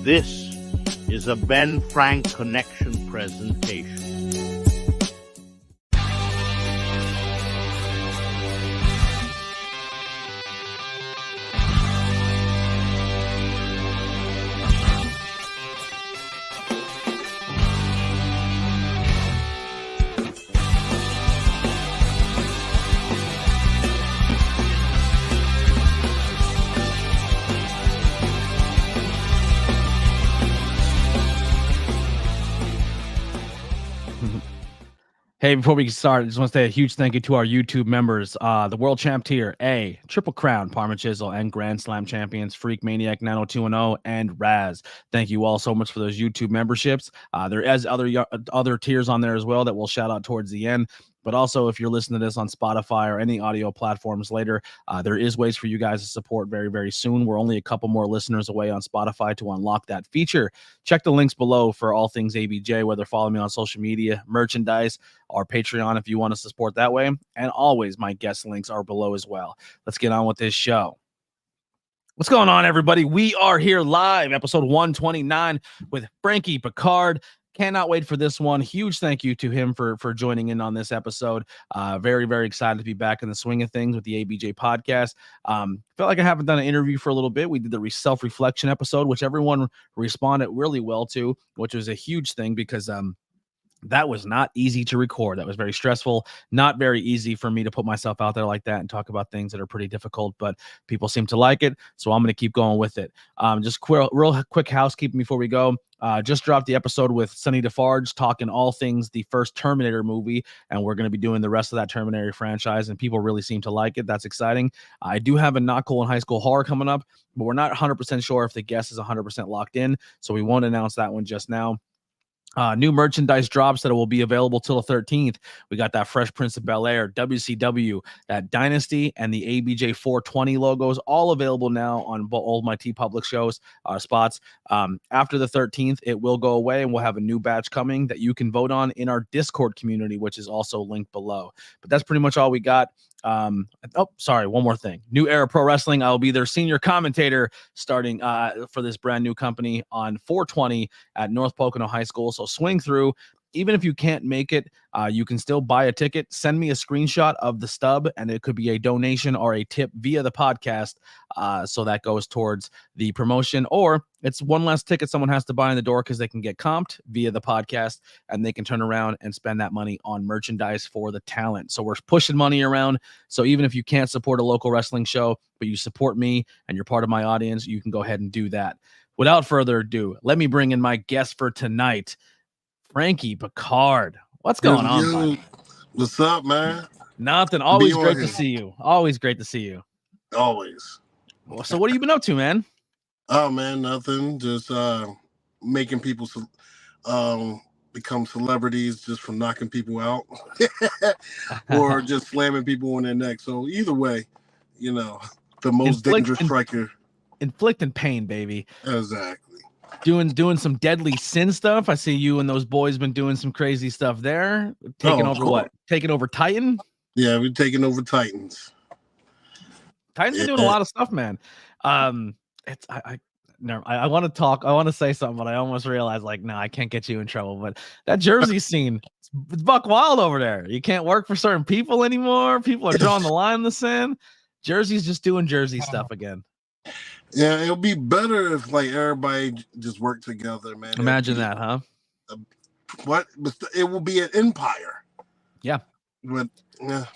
This is a Ben Frank Connection presentation. Hey, before we start, I just want to say a huge thank you to our YouTube members, the World Champ Tier, A, Triple Crown, Parma Chisel, and Grand Slam Champions, Freak Maniac 90210, and Raz. Thank you all so much for those YouTube memberships. There is other tiers on there as well that we'll shout out towards the end. But also, if you're listening to this on Spotify or any audio platforms later, there is ways for you guys to support very, very soon. We're only a couple more listeners away on Spotify to unlock that feature. Check the links below for all things ABJ, whether follow me on social media, merchandise, or Patreon if you want us to support that way. And always, my guest links are below as well. Let's get on with this show. What's going on, everybody? We are here live, episode 129 with Frankie, Pickard. Cannot wait for this one. Huge thank you to him for joining in on this episode. Very, very excited to be back in the swing of things with the ABJ podcast. Felt like I haven't done an interview for a little bit. We did the self-reflection episode, which everyone responded really well to, which was a huge thing because that was not easy to record. That was very stressful. Not very easy for me to put myself out there like that and talk about things that are pretty difficult, but people seem to like it. So I'm going to keep going with it. Just real quick housekeeping before we go. Just dropped the episode with Sonny DeFarge talking all things the first Terminator movie, and we're going to be doing the rest of that Terminator franchise, and people really seem to like it. That's exciting. I do have a Not Cool in High School horror coming up, but we're not 100% sure if the guest is 100% locked in, so we won't announce that one just now. New merchandise drops that will be available till the 13th. We got that Fresh Prince of Bel-Air, WCW, that Dynasty, and the ABJ 420 logos, all available now on all my TeePublic shows, spots. After the 13th, it will go away, and we'll have a new batch coming that you can vote on in our Discord community, which is also linked below. But that's pretty much all we got. One more thing. New Era Pro Wrestling. I'll be their senior commentator starting for this brand new company on 420 at North Pocono High School. So swing through. Even if you can't make it, you can still buy a ticket. Send me a screenshot of the stub, and it could be a donation or a tip via the podcast. So that goes towards the promotion, or it's one less ticket someone has to buy in the door because they can get comped via the podcast, and they can turn around and spend that money on merchandise for the talent. So we're pushing money around. So even if you can't support a local wrestling show, but you support me and you're part of my audience, you can go ahead and do that. Without further ado, let me bring in my guest for tonight, Frankie Pickard. What's going on, buddy? What's up, man? Nothing. Always great to see you. Always great to see you. Always. So what have you been up to, man? Oh, man, nothing. Just making people become celebrities just from knocking people out or just slamming people on their neck. So either way, the most dangerous striker. Inflicting pain, baby. Exactly. Doing some deadly sin stuff. I see you and those boys been doing some crazy stuff there. Taking over Titan? Yeah, we're taking over Titans. Titan's been doing a lot of stuff, man. I want to say something, but I almost realized I can't get you in trouble. But that Jersey scene, it's buck wild over there. You can't work for certain people anymore. People are drawing the line in the sand. Jersey's just doing Jersey stuff again. Yeah, it'll be better if everybody just worked together, man. Imagine that, huh? It will be an empire. Yeah. But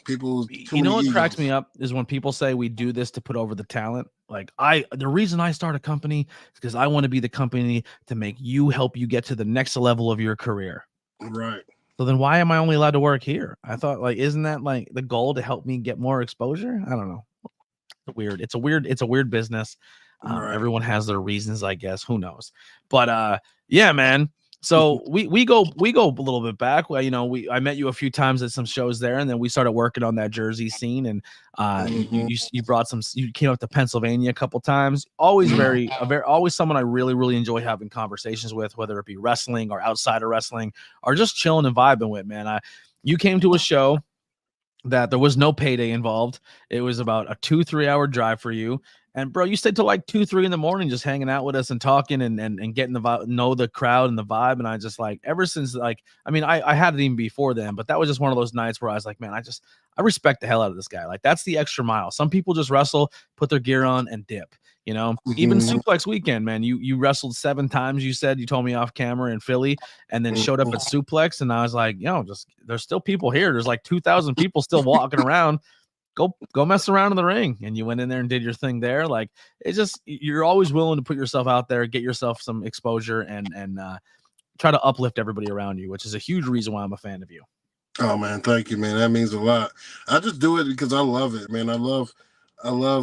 people. What cracks me up is when people say we do this to put over the talent. The reason I start a company is because I want to be the company to help you get to the next level of your career. Right. So then why am I only allowed to work here? I thought isn't that the goal to help me get more exposure? I don't know. It's a weird business. Right. Everyone has their reasons, I guess. Who knows? But yeah, man. So we go a little bit back. Well, I met you a few times at some shows there, and then we started working on that Jersey scene. And you brought you came up to Pennsylvania a couple times. Always always someone I really, really enjoy having conversations with, whether it be wrestling or outside of wrestling or just chilling and vibing with, man. You came to a show that there was no payday involved. It was about a 2-3 hour drive for you. And bro, you stayed till like 2, 3 in the morning, just hanging out with us and talking and getting the vibe, know the crowd and the vibe. And I just like, ever since like, I mean, I had it even before then, but that was just one of those nights where I was like, man, I respect the hell out of this guy. Like that's the extra mile. Some people just wrestle, put their gear on and dip, you know, even Suplex Weekend, man, you wrestled 7 times. You told me off camera in Philly and then showed up at Suplex. And I was like, just, there's still people here. There's like 2,000 people still walking around. Go mess around in the ring. And you went in there and did your thing there. Like it's just, you're always willing to put yourself out there, get yourself some exposure and try to uplift everybody around you, which is a huge reason why I'm a fan of you. Oh man, thank you, man. That means a lot. I just do it because I love it, man. I love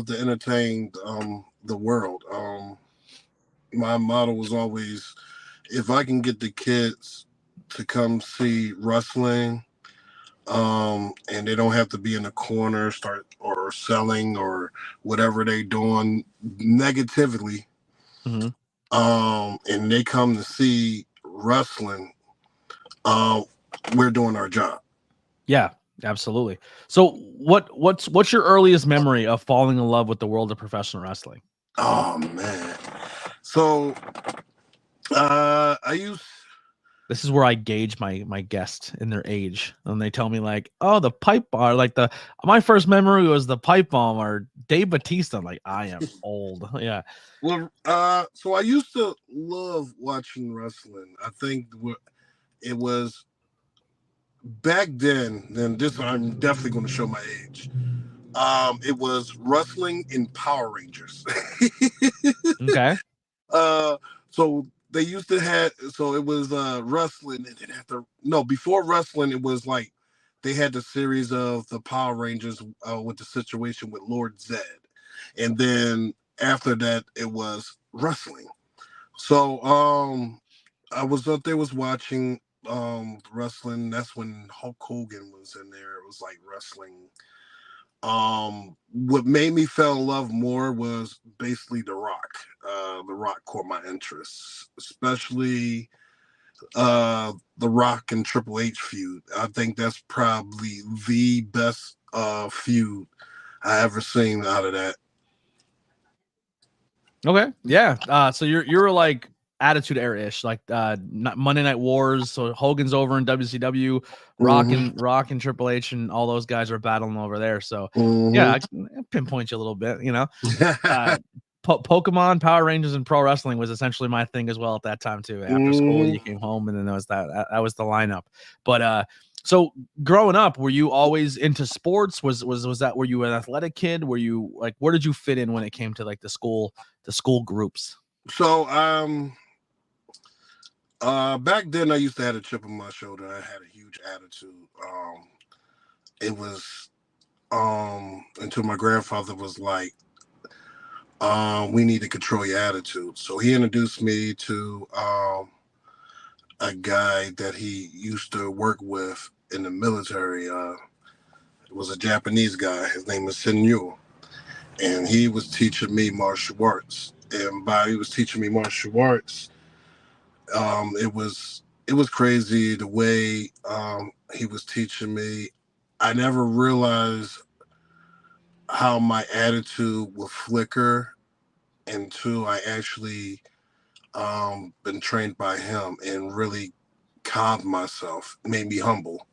to entertain the world. My motto was always, if I can get the kids to come see wrestling, and they don't have to be in the corner, or selling or whatever they doing negatively. And they come to see wrestling, we're doing our job. Yeah, absolutely. So what's your earliest memory of falling in love with the world of professional wrestling? Oh man. So this is where I gauge my guest in their age. And they tell me like, oh, the pipe bar, like my first memory was the pipe bomb or Dave Bautista. I'm like, I am old. Yeah. Well, so I used to love watching wrestling. I think it was back then, this I'm definitely going to show my age. It was wrestling in Power Rangers. Okay. So they used to have, so it was wrestling, and before wrestling, it was like they had the series of the Power Rangers with the situation with Lord Zed. And then after that, it was wrestling. So I was up there, was watching wrestling. That's when Hulk Hogan was in there. It was like wrestling. What made me fall in love more was basically The Rock. The Rock caught my interest, especially The Rock and Triple H feud. I think that's probably the best feud I ever seen out of that. Okay, yeah. So you're like Attitude Era-ish, like Monday Night Wars. So Hogan's over in WCW, Rock and Triple H and all those guys are battling over there. So yeah, I can pinpoint you a little bit. You know, Pokemon, Power Rangers, and pro wrestling was essentially my thing as well at that time too. After school, you came home, and then there was that was the lineup. But so growing up, were you always into sports? Was that, were you an athletic kid? Were you like, where did you fit in when it came to like the school groups? So back then I used to have a chip on my shoulder. I had a huge attitude. It was until my grandfather was like, we need to control your attitude. So he introduced me to a guy that he used to work with in the military. It was a Japanese guy. His name was Senyu. And he was teaching me martial arts. And by he was teaching me martial arts, it was crazy the way he was teaching me. I never realized how my attitude would flicker until I actually been trained by him and really calmed myself, made me humble.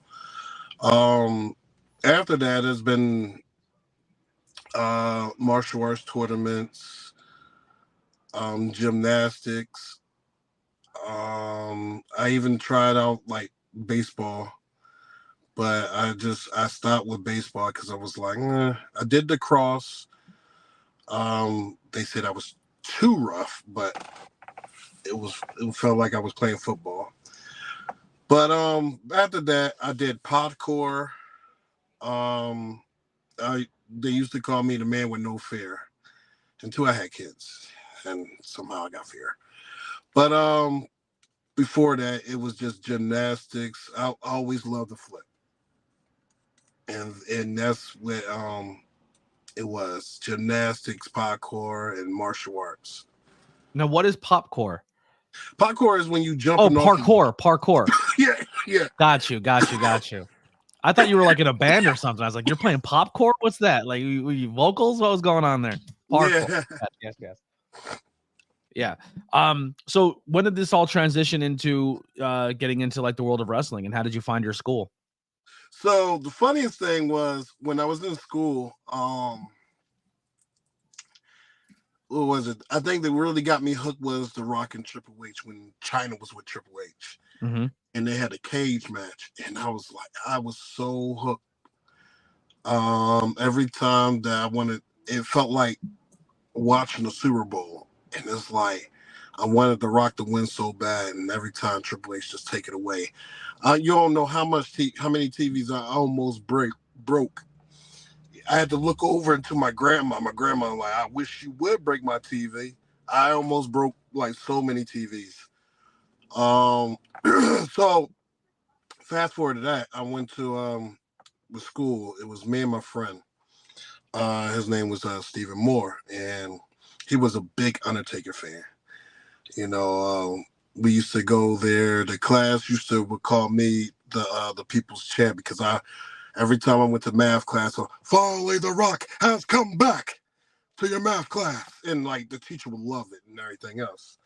After that, there's been martial arts tournaments, gymnastics. I even tried out like baseball, but I stopped with baseball because I was like, I did the cross. They said I was too rough, but it felt like I was playing football. But after that, I did parkour. They used to call me the man with no fear until I had kids, and somehow I got fear. But before that, it was just gymnastics. I always loved the flip, and that's what it was: gymnastics, parkour, and martial arts. Now, what is popcore? Parkour is when you jump. Oh, parkour. Yeah. Got you. I thought you were like in a band or something. I was like, you're playing popcore? What's that? Like, were you vocals? What was going on there? Parkour. Yeah. Yes. Yeah. So when did this all transition into getting into like the world of wrestling, and how did you find your school? So the funniest thing was when I was in school, what was it? I think that really got me hooked was The Rock and Triple H when China was with Triple H. Mm-hmm. And they had a cage match. And I was so hooked. Every time that I wanted, it felt like watching the Super Bowl. And it's like, I wanted The Rock to win so bad. And every time Triple H just take it away. You don't know how many TVs I almost broke. I had to look over into my grandma. My grandma, like, I wish you would break my TV. I almost broke like so many TVs. So fast forward to that, I went to the school. It was me and my friend. His name was Stephen Moore, and he was a big Undertaker fan. You know, we used to go there. The class would call me the people's champ because every time I went to math class, finally The Rock has come back to your math class. And like the teacher would love it and everything else.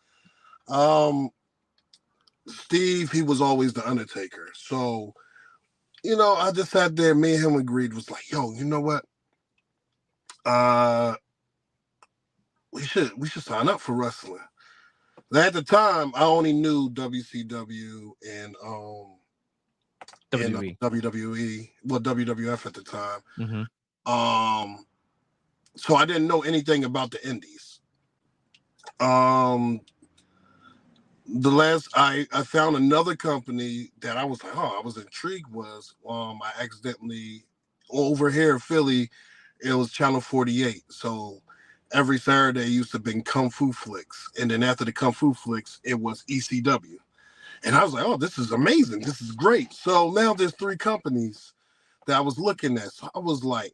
Steve, he was always the Undertaker. So, you know, I just sat there, me and him agreed, was like, yo, you know what? We should sign up for wrestling. At the time, I only knew WCW and WWE. WWE, well, WWF at the time. Mm-hmm. So I didn't know anything about the indies. The last I found another company that I was like, I was intrigued was I accidentally over here in Philly, it was Channel 48. So every Saturday used to be Kung Fu Flicks. And then after the Kung Fu Flicks, it was ECW. And I was like, oh, this is amazing. This is great. So now there's 3 companies that I was looking at. So I was like,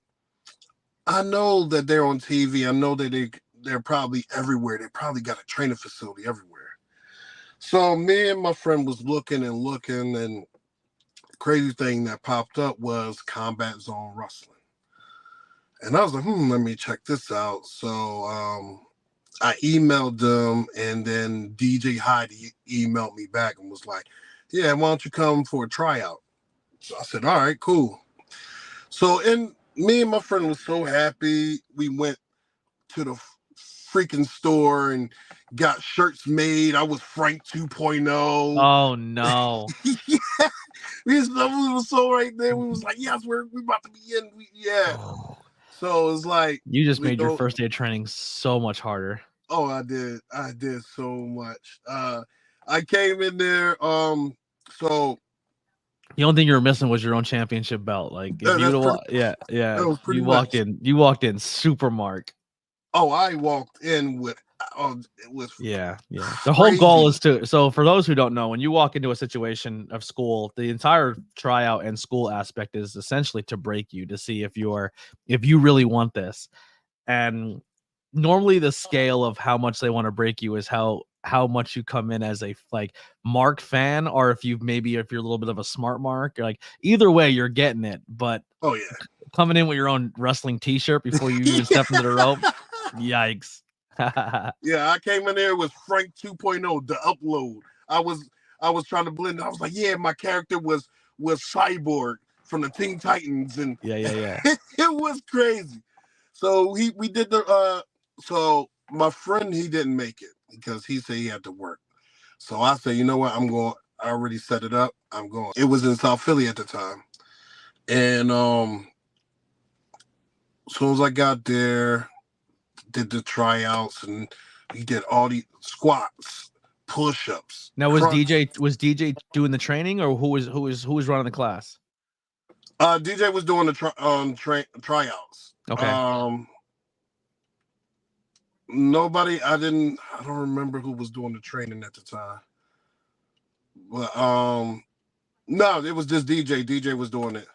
I know that they're on TV. I know that they're probably everywhere. They probably got a training facility everywhere. So me and my friend was looking, and the crazy thing that popped up was Combat Zone Wrestling. And I was like, let me check this out. So I emailed them, and then DJ Heidi emailed me back and was like, yeah, why don't you come for a tryout? So I said, all right, cool. So me and my friend was so happy. We went to the freaking store and got shirts made. I was Frank 2.0. Oh, no. Yeah. We was so right there. We was like, yes, we about to be in. Oh. So it's like you just made your first day of training so much harder. Oh, I did so much. I came in there. So the only thing you were missing was your own championship belt. Like, if you walked in super mark. Oh, I walked in with. The whole goal is so for those who don't know, when you walk into a situation of school, the entire tryout and school aspect is essentially to break you, to see if you really want this. And normally the scale of how much they want to break you is how much you come in as a like mark fan, or if you're a little bit of a smart mark. Like, either way you're getting it. But coming in with your own wrestling t-shirt before you even step into the rope, yikes. Yeah, I came in there with Frank 2.0, the upload. I was trying to blend. I was like, yeah, my character was Cyborg from the Teen Titans, and it was crazy. So we did so my friend, he didn't make it because he said he had to work. So I said, you know what, I already set it up. I'm going. It was in South Philly at the time. And as soon as I got there, did the tryouts, and he did all the squats, push-ups. Now was DJ doing the training, or who was running the class? DJ was doing the tryouts. Okay. Nobody. I don't remember who was doing the training at the time. But no, it was just DJ. DJ was doing it.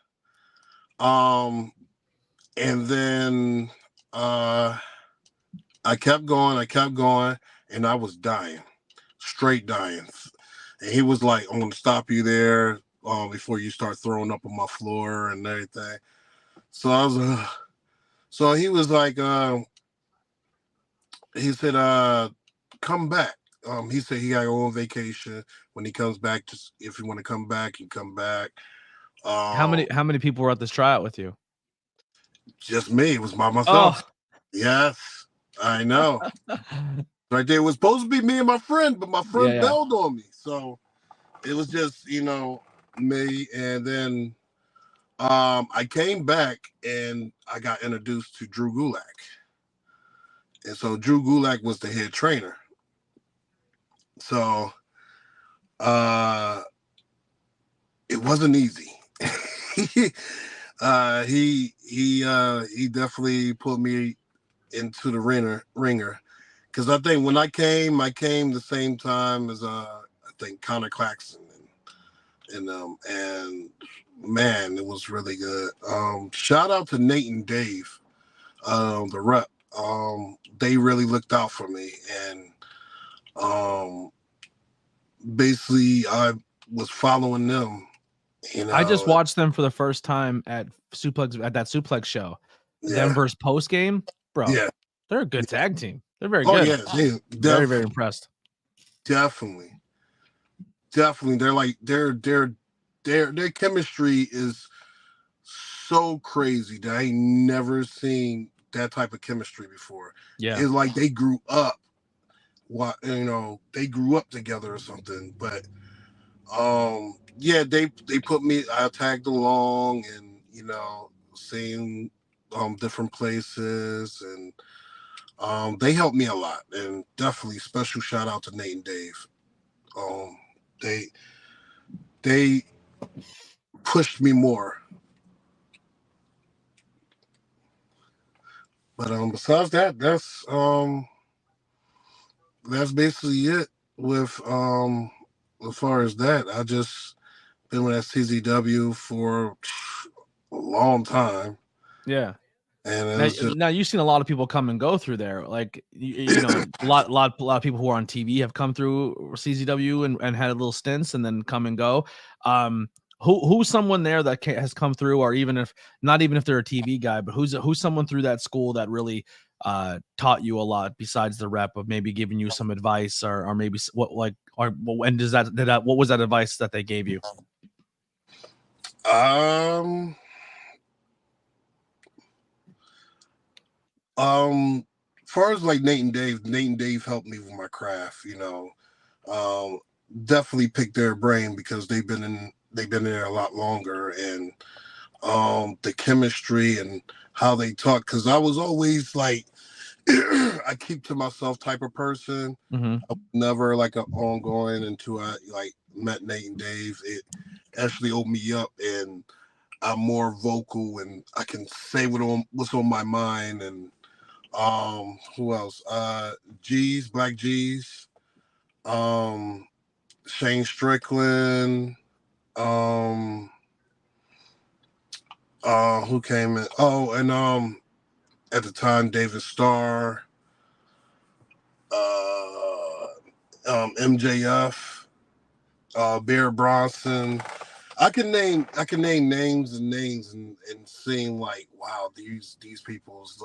And then I kept going, and I was dying, straight dying. And he was like, I'm going to stop you there before you start throwing up on my floor and everything. So I was, so he was like, he said, come back. He said he got to go on vacation. When he comes back, just if you want to come back, you come back. How many people were at this tryout with you? Just me. It was by myself. Oh. Yes, I know. Right there, it was supposed to be me and my friend, but my friend bailed on me. So it was just, me. And then I came back and I got introduced to Drew Gulak. And so Drew Gulak was the head trainer. So it wasn't easy. He definitely put me into the ringer. Because I think when I came the same time as I think Connor Claxton and man, it was really good. Shout out to Nate and Dave, the rep. They really looked out for me, and basically I was following them. I just watched them for the first time at that Suplex show. Them versus post game, bro. Yeah, they're a good tag team. They're very good. Oh yeah, very, very impressed. Definitely. They're like their chemistry is so crazy that I ain't never seen that type of chemistry before. Yeah, it's like they grew up. They grew up together or something. But they put me. I tagged along and seeing different places and. They helped me a lot, and definitely special shout out to Nate and Dave. They pushed me more. But besides that, that's basically it. With as far as that, I just been with CZW for a long time. Yeah. And now you've seen a lot of people come and go through there. Like a lot of people who are on TV have come through CZW and had a little stints and then come and go. Who's someone there that has come through, or even if they're a TV guy, but who's someone through that school that really taught you a lot besides the rep of maybe giving you some advice or maybe what was that advice that they gave you? Far as like Nate and Dave helped me with my craft, definitely pick their brain because they've been there a lot longer, and the chemistry and how they talk, because I was always like I keep to myself type of person. Mm-hmm. I was never like an ongoing until I like met Nate and Dave. It actually opened me up, and I'm more vocal and I can say what's on my mind. And who else? Black G's, Shane Strickland, who came in? Oh, and at the time David Starr, MJF, Bear Bronson. I can name names and seeing like, wow, these people's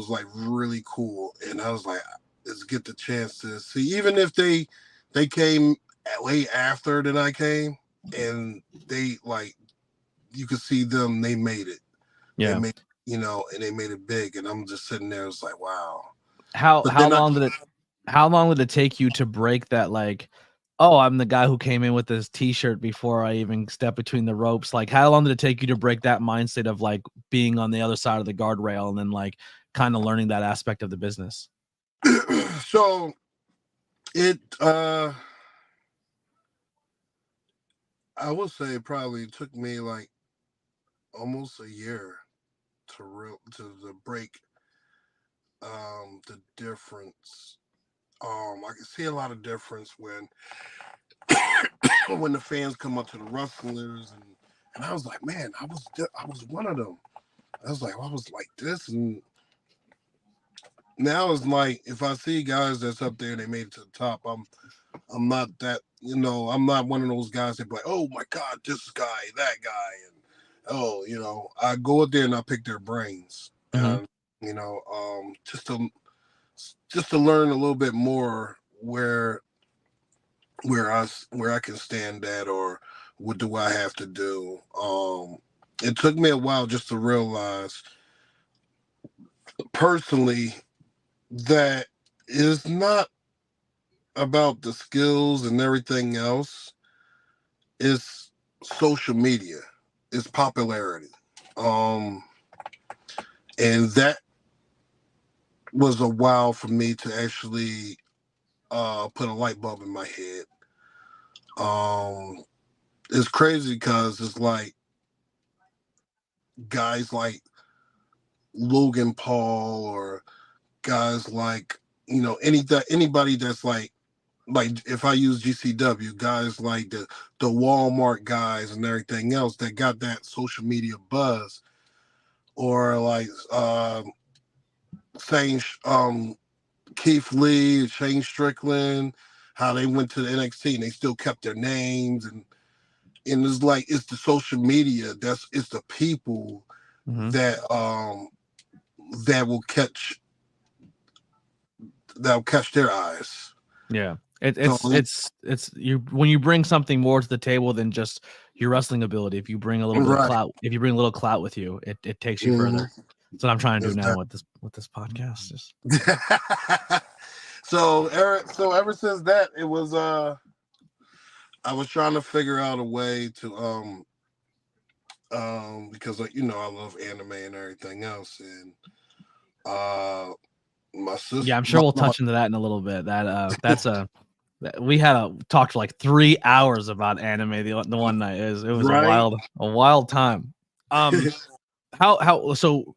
like really cool. And I was like, let's get the chance to see, even if they came way after than I came, and they like, you could see them, they made it. Yeah. And they made it big. And I'm just sitting there, it's like, wow. How long did it take you to break that, like, oh, I'm the guy who came in with this t-shirt before I even stepped between the ropes? Like, how long did it take you to break that mindset of like being on the other side of the guardrail and then like kind of learning that aspect of the business? So it, I would say it probably took me like almost a year to break the difference. I can see a lot of difference when when the fans come up to the wrestlers, and I was like, man, I was one of them. I was like, I was like this, and now it's like if I see guys that's up there and they made it to the top, I'm not that, I'm not one of those guys that be like, oh my God, this guy, that guy, and I go up there and I pick their brains. Mm-hmm. just to learn a little bit more where I can stand at, or what do I have to do. It took me a while just to realize personally that it's not about the skills and everything else. It's social media, it's popularity. And that was a while for me to actually put a light bulb in my head. It's crazy because it's like guys like Logan Paul, or guys like, anybody that's like if I use GCW, guys like the Walmart guys and everything else that got that social media buzz, or like saying Keith Lee, Shane Strickland, how they went to the NXT and they still kept their names, and it's like it's the social media, it's the people that will catch their eyes. Yeah. It's you when you bring something more to the table than just your wrestling ability. If you bring a little bit of clout, if you bring a little clout with you, it takes you further. That's what I'm trying to do now with this podcast. Just so ever since that, it was I was trying to figure out a way to because I love anime and everything else, and my sister. Yeah, I'm sure we'll touch into that in a little bit. We had talked for like 3 hours about anime the one night. It was a wild time. So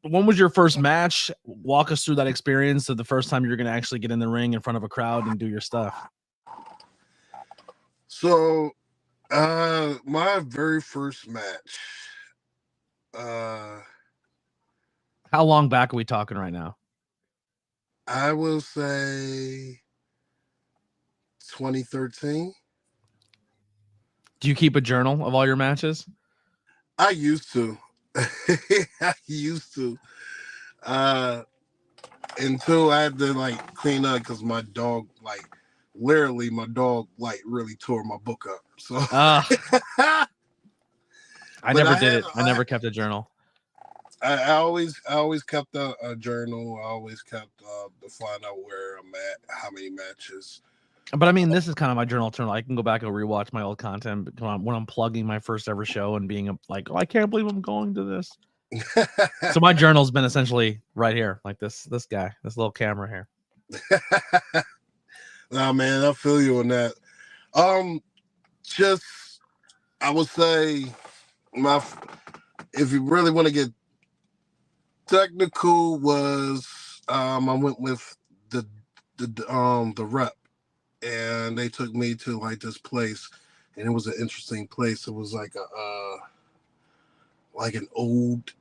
when was your first match? Walk us through that experience of the first time you're going to actually get in the ring in front of a crowd and do your stuff. So my very first match. How long back are we talking right now? I will say 2013. Do you keep a journal of all your matches? I used to. Until I had to like clean up because my dog really tore my book up. So I never did it. I never kept a journal. I always kept a journal. I always kept to find out where I'm at, how many matches. But I mean, this is kind of my journal journal. I can go back and rewatch my old content when I'm plugging my first ever show and being like, oh, I can't believe I'm going to this. So my journal's been essentially right here, like this guy, this little camera here. Nah, man, I feel you on that. Just I would say if you really want to get technical, was I went with the rep, and they took me to like this place, and it was an interesting place. It was like an old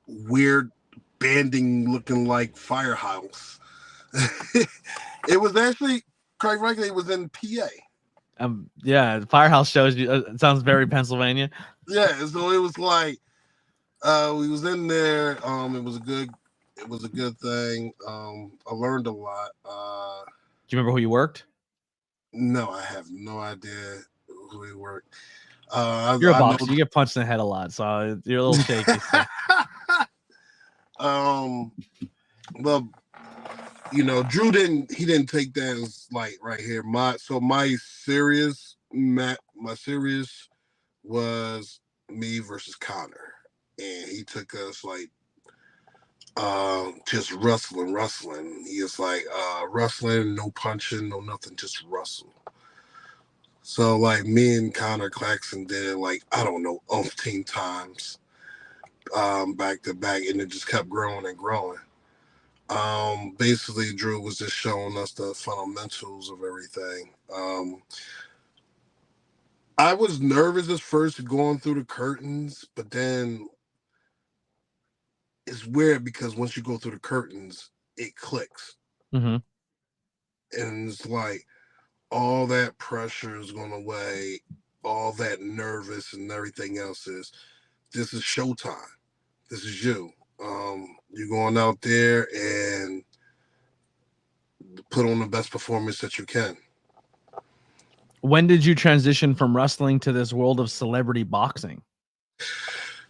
weird banding looking like firehouse. It was actually, quite frankly, it was in PA. Yeah, firehouse shows you. It sounds very Pennsylvania. Yeah, so it was like we was in there. It was a good thing. I learned a lot. Do you remember who you worked? No, I have no idea who he worked. You're a boxer. You get punched in the head a lot, so you're a little shaky. So. Well, Drew didn't take that as like right here. My series was me versus Connor, and he took us like just wrestling. He is like wrestling, no punching, no nothing, just wrestle. So like me and Connor Claxton did it like, I don't know, umpteen times back to back, and it just kept growing and growing. Basically Drew was just showing us the fundamentals of everything. I was nervous at first going through the curtains, but then it's weird because once you go through the curtains, it clicks. Mm-hmm. And it's like all that pressure is going away, all that nervous and everything else this is showtime. This is you. You're going out there and put on the best performance that you can. When did you transition from wrestling to this world of celebrity boxing?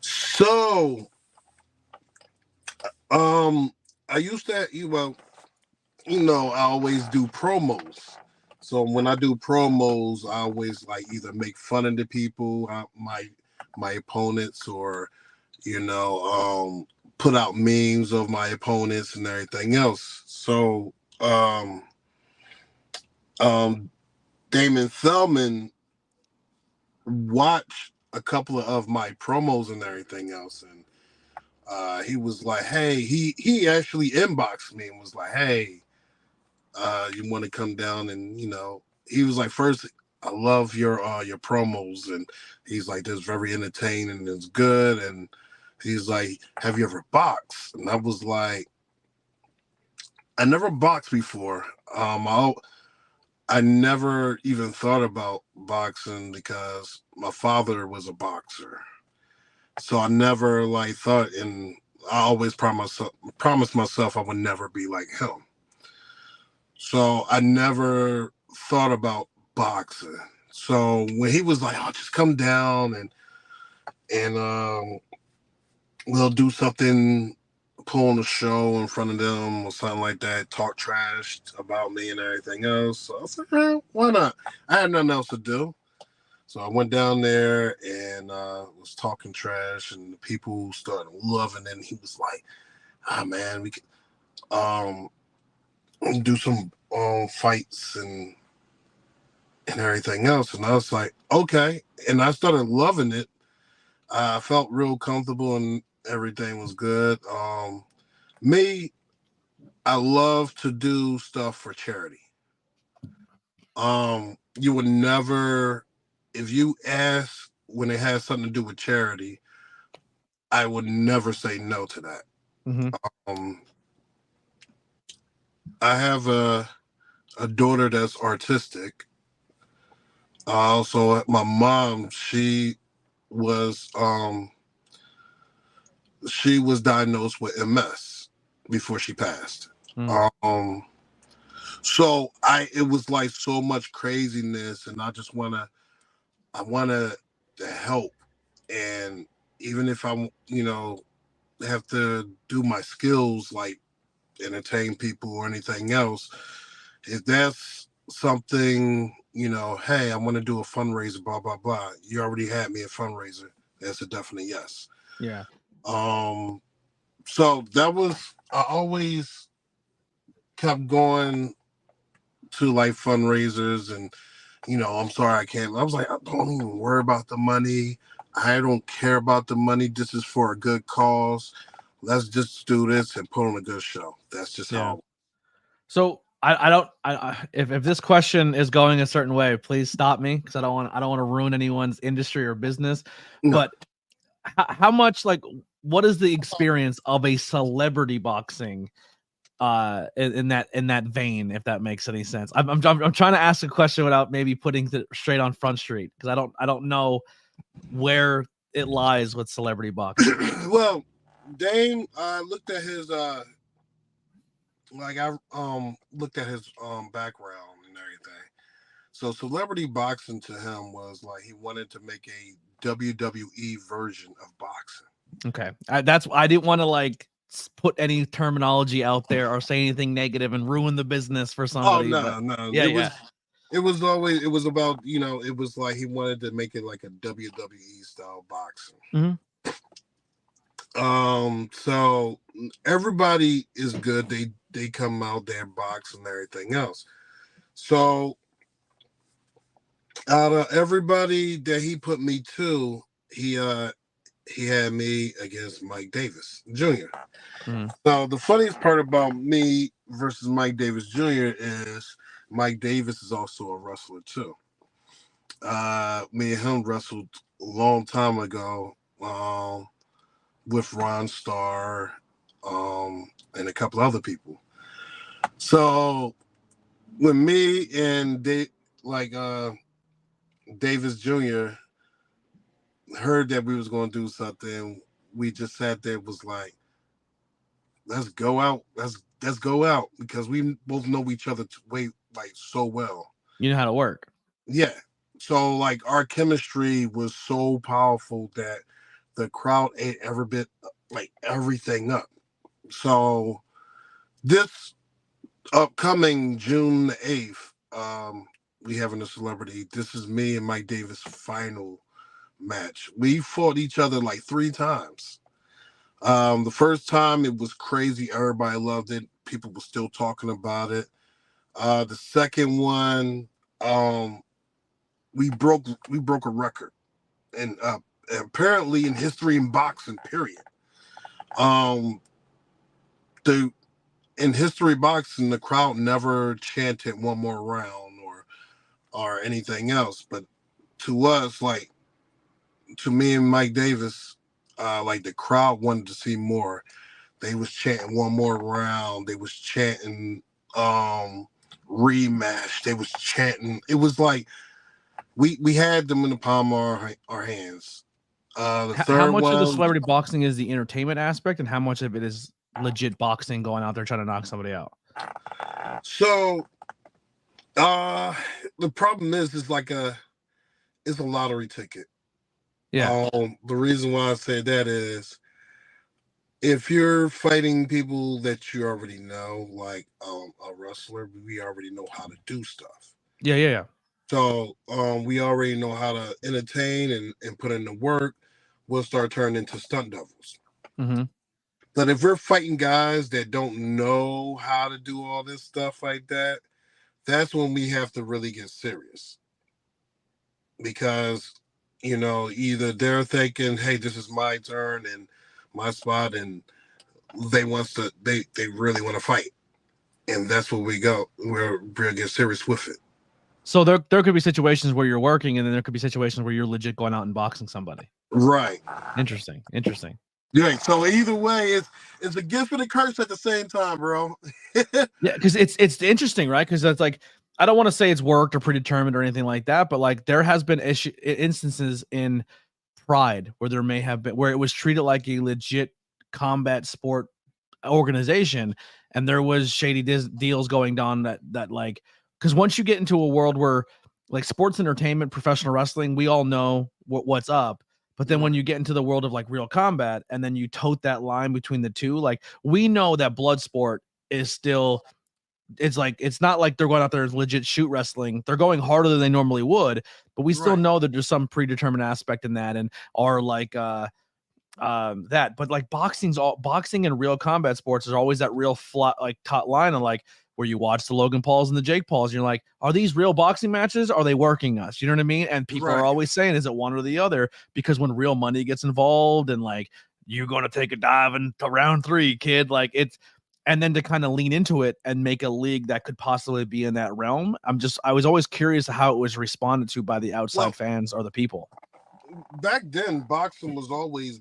So, I used to, I always do promos. So when I do promos, I always like either make fun of the people, my opponents, or put out memes of my opponents and everything else. So, Damon Thelman watched a couple of my promos and everything else, and he was like, "Hey," he actually inboxed me and was like, "Hey, you want to come down?" And he was like, "First, I love your promos," and he's like, "This very entertaining and it's good." And he's like, "Have you ever boxed?" And I was like, "I never boxed before. I never even thought about boxing because my father was a boxer. So I never thought, and I always promised myself I would never be like him. So I never thought about boxing. So when he was like, "I'll just come down and we'll do something, pull on a show in front of them or something like that, talk trash about me and everything else." So I was like, why not? I had nothing else to do. So I went down there and was talking trash, and the people started loving it. And he was like, man, we could do some fights and everything else." And I was like, okay. And I started loving it. I felt real comfortable and everything was good. Me, I love to do stuff for charity. You would never, if you ask when it has something to do with charity, I would never say no to that. Mm-hmm. I have a daughter that's artistic. Also, my mom, she was diagnosed with MS before she passed. So it was like so much craziness, and I wanna help. And even if I have to do my skills like entertain people or anything else, if that's something, hey, I want to do a fundraiser, blah blah blah, you already had me a fundraiser, that's a definite yes. Yeah. So that was, I always kept going to like fundraisers, and I'm sorry I can't. I was like, I don't even worry about the money. I don't care about the money. This is for a good cause. Let's just do this and put on a good show. That's just how. So if this question is going a certain way, please stop me, because I don't want to ruin anyone's industry or business. No. But how much, like, what is the experience of a celebrity boxing in that vein, if that makes any sense? I'm trying to ask a question without maybe putting it straight on Front Street, because I don't know where it lies with celebrity boxing. Well, Dame, I looked at his looked at his background and everything. So celebrity boxing to him was like he wanted to make a WWE version of boxing. Okay, I didn't want to like put any terminology out there or say anything negative and ruin the business for somebody. Oh no. Yeah, it was about, it was like he wanted to make it like a WWE style boxing. Mm-hmm. So everybody is good. They come out there box and everything else. So out of everybody that he put me to, he had me against Mike Davis Jr. Mm-hmm. So the funniest part about me versus Mike Davis Jr. is Mike Davis is also a wrestler too. Me and him wrestled a long time ago with Ron Starr and a couple other people. So when me and Davis Jr. heard that we was going to do something, we just sat there, was like, let's go out. Let's go out because we both know each other so well. You know how to work. Yeah. So like our chemistry was so powerful that the crowd ate every bit, like everything up. So this upcoming June the 8th, we having a celebrity. This is me and Mike Davis' final match. We fought each other like 3 times. The first time it was crazy. Everybody loved it. People were still talking about it. The second one, we broke a record, and apparently in history in boxing, period. In history boxing, the crowd never chanted one more round or anything else. But to us, like to me and Mike Davis, like the crowd wanted to see more. They was chanting one more round. They was chanting rematch. They was chanting. It was like we had them in the palm of our hands. How much of the celebrity boxing is the entertainment aspect, and how much of it is legit boxing going out there trying to knock somebody out? So the problem is like it's a lottery ticket. Yeah. The reason why I say that is if you're fighting people that you already know, like a wrestler, we already know how to do stuff. Yeah. So we already know how to entertain and put in the work. We'll start turning into stunt doubles. Mm-hmm. But if we're fighting guys that don't know how to do all this stuff like that, that's when we have to really get serious. Because, either they're thinking, hey, this is my turn and my spot, and they really want to fight. And that's where we go. We're going to get serious with it. So there could be situations where you're working, and then there could be situations where you're legit going out and boxing somebody. Right. Interesting. Yeah. So either way, it's a gift and a curse at the same time, bro. Yeah, because it's interesting, right? Because it's like I don't want to say it's worked or predetermined or anything like that, but like there has been instances in Pride where there may have been where it was treated like a legit combat sport organization, and there was shady deals going down that like because once you get into a world where like sports entertainment, professional wrestling, we all know what's up. But then when you get into the world of like real combat and then you tote that line between the two, like we know that blood sport is still, it's like, it's not like they're going out there as legit shoot wrestling. They're going harder than they normally would, but we still know that there's some predetermined aspect in that and are like, that, but like boxing and real combat sports is always that real flat, like taut line of like, where you watch the Logan Pauls and the Jake Pauls, you're like, are these real boxing matches? Are they working us? You know what I mean? And people are always saying, is it one or the other? Because when real money gets involved and like, you're going to take a dive into round 3, kid, like it's, and then to kind of lean into it and make a league that could possibly be in that realm. I was always curious how it was responded to by the outside fans or the people. Back then, boxing was always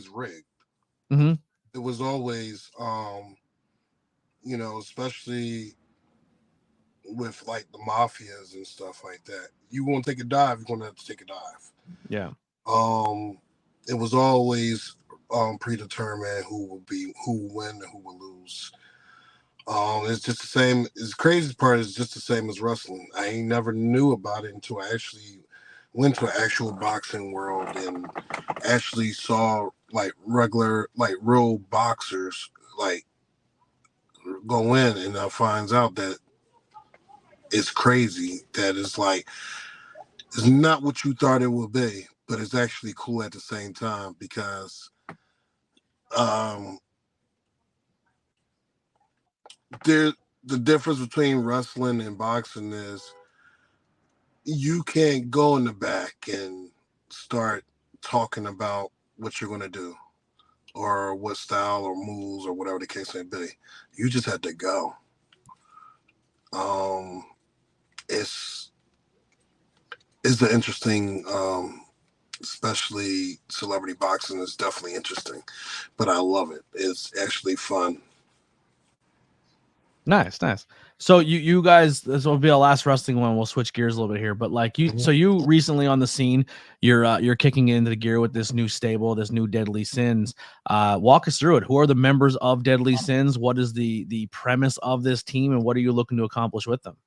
rigged. Mm-hmm. It was always, especially with like the mafias and stuff like that. You want to take a dive, you're going to have to take a dive. Yeah. It was always predetermined who will win and who will lose. It's just the same. The crazy part is just the same as wrestling. I ain't never knew about it until I actually went to an actual boxing world and actually saw like real boxers like go in, and I finds out that it's crazy. That it's like it's not what you thought it would be, but it's actually cool at the same time because the difference between wrestling and boxing is you can't go in the back and start talking about what you're going to do or what style or moves or whatever the case may be. You just have to go. It's an interesting, especially celebrity boxing is definitely interesting, but I love it. It's actually fun. Nice. So you guys, this will be our last wrestling one. We'll switch gears a little bit here, but like so you recently on the scene, you're kicking into the gear with this new stable, this new Deadly Sins. Walk us through it. Who are the members of Deadly Sins? What is the premise of this team, and what are you looking to accomplish with them?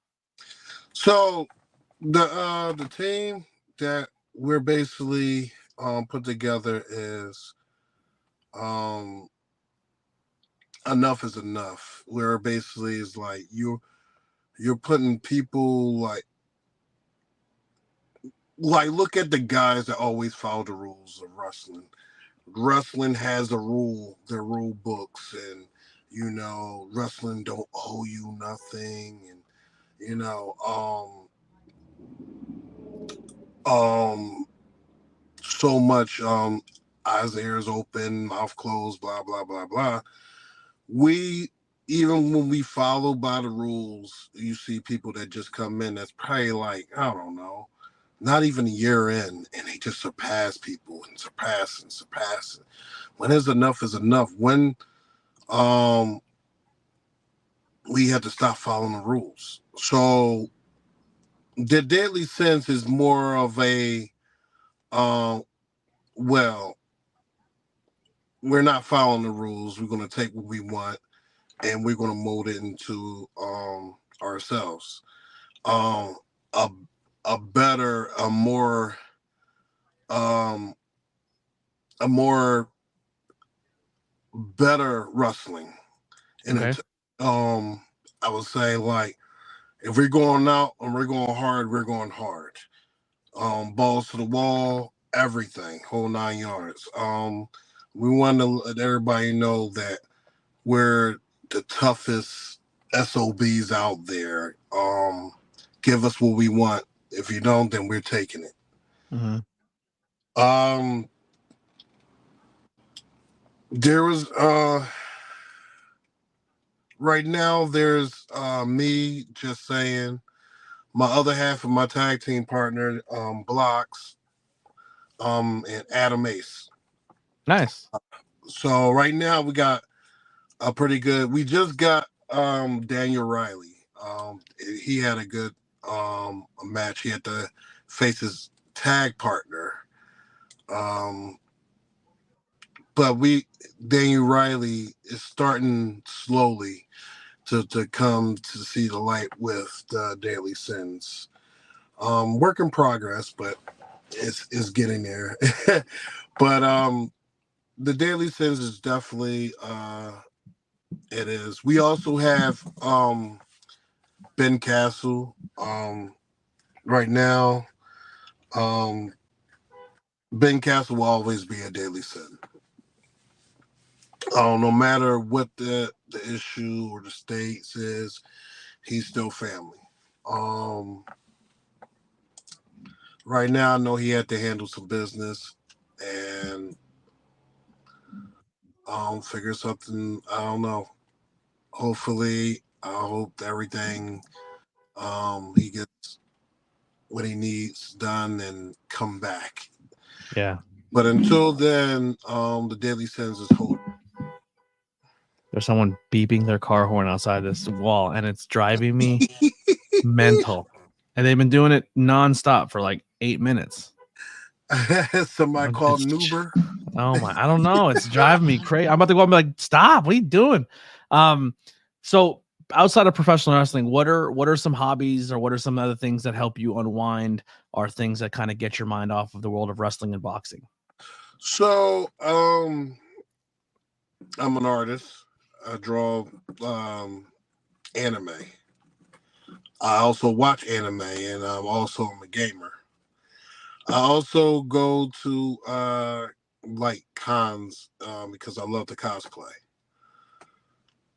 So the team that we're basically put together is enough is enough. Where basically is like you're putting people like look at the guys that always follow the rules of wrestling. Wrestling has their rule books, and wrestling don't owe you nothing, and so much eyes, ears open, mouth closed, blah blah blah blah. Even when we follow by the rules, you see people that just come in that's probably like, I don't know, not even a year in, and they just surpass people and surpass. When there's enough is enough. When we have to stop following the rules. So the Deadly Sins is more of a well, we're not following the rules. We're going to take what we want and we're going to mold it into ourselves. A better, a more better wrestling. And Okay. I would say, like, if we're going out and we're going hard, we're going hard. Balls to the wall, everything, whole 9 yards. We want to let everybody know that we're the toughest SOBs out there. Give us what we want. If you don't, then we're taking it. Mm-hmm. There was right now there's me just saying, my other half of my tag team partner, Blocks, and Adam Ace. Nice. So right now we got a pretty good. We just got Daniel Riley. He had a good a match. He had to face his tag partner. But Daniel Riley is starting slowly to come to see the light with the Deadly Sins. Work in progress, but it's getting there. But the Deadly Sins is definitely it is. We also have Ben Castle right now. Ben Castle will always be a Deadly Sin. No matter what the issue or the states is, he's still family. Right now, I know he had to handle some business and figure something. I don't know. Hopefully, I hope everything he gets what he needs done and come back. Yeah. But until then, the Deadly Sins is hope. There's someone beeping their car horn outside this wall, and it's driving me mental. And they've been doing it nonstop for like 8 minutes. Somebody called an Uber. Oh my! I don't know. It's driving me crazy. I'm about to go and be like, "Stop! What are you doing?" So outside of professional wrestling, what are some hobbies or what are some other things that help you unwind, or things that kind of get your mind off of the world of wrestling and boxing? So, I'm an artist. I draw anime. I also watch anime, and I'm a gamer. I also go to like cons because I love to cosplay.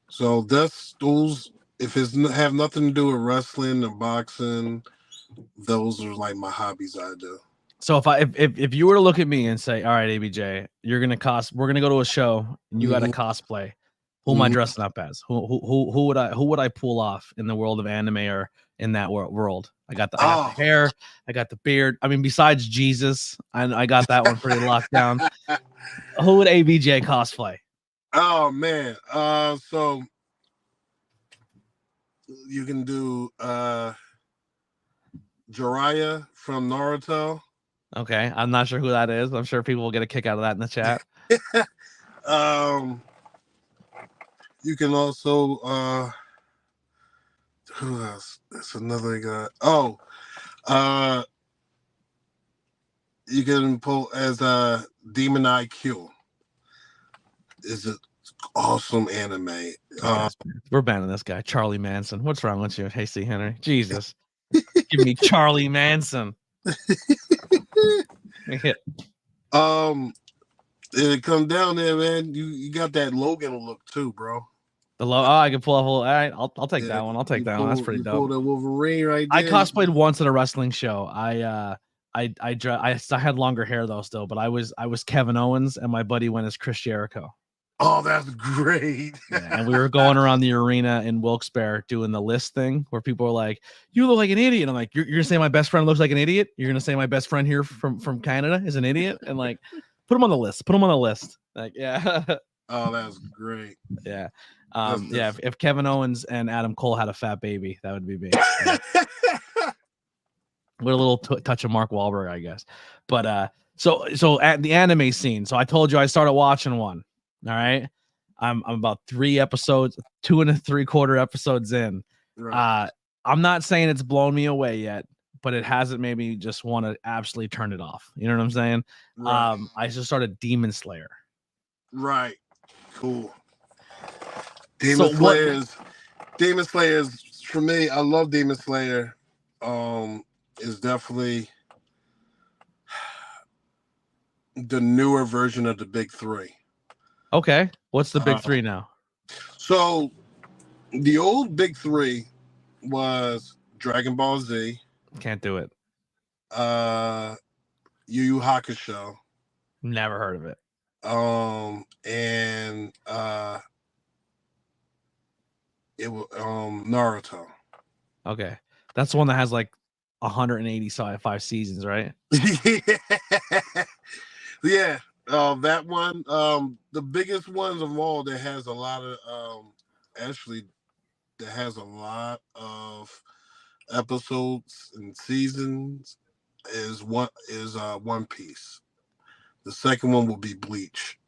So that's those. If it's have nothing to do with wrestling and boxing, those are like my hobbies I do. So if you were to look at me and say, "All right, ABJ, we're gonna go to a show and you got to cosplay. Who am I dressing up as? Who would I pull off in the world of anime or in that world? I got the hair, I got the beard. I mean, besides Jesus, I got that one pretty locked down. Who would ABJ cosplay? Oh man, so You can do Jiraiya from Naruto. Okay, I'm not sure who that is. I'm sure people will get a kick out of that in the chat. You can also who else? That's another guy. Oh, you can pull as Demon IQ. Is an awesome anime. We're banning this guy, Charlie Manson. What's wrong with you, Hasty Henry? Jesus, give me Charlie Manson. It comes down there, man. You got that Logan look too, bro. I can pull off. All right, I'll take that one. I'll take that one. That's pretty dope. Pull that Wolverine right there. I cosplayed once at a wrestling show. I had longer hair though still, but I was Kevin Owens and my buddy went as Chris Jericho. Oh, that's great. Yeah, and we were going around the arena in Wilkes-Barre doing the list thing where people are like, "You look like an idiot." I'm like, "You're gonna say my best friend looks like an idiot? You're gonna say my best friend here from Canada is an idiot?" And like, put him on the list. Put him on the list. Like, yeah. Oh, that's great. Yeah. Yeah. If Kevin Owens and Adam Cole had a fat baby, that would be me. With a little touch of Mark Wahlberg, I guess. But so at the anime scene, so I told you I started watching one. All right. I'm about 3 episodes, 2 3/4 episodes in. Right. I'm not saying it's blown me away yet, but it hasn't made me just want to absolutely turn it off. You know what I'm saying? Right. I just started Demon Slayer. Right. Cool. Demon Slayers for me, I love Demon Slayer. Is definitely the newer version of the big 3. Okay. What's the big 3 now? So the old big 3 was Dragon Ball Z. Can't do it. Yu Yu Hakusho. Never heard of it. And it was Naruto. Okay. That's the one that has like 185 seasons, right? Yeah. That one, the biggest ones of all that has a lot of episodes and seasons is One Piece. The second one will be Bleach.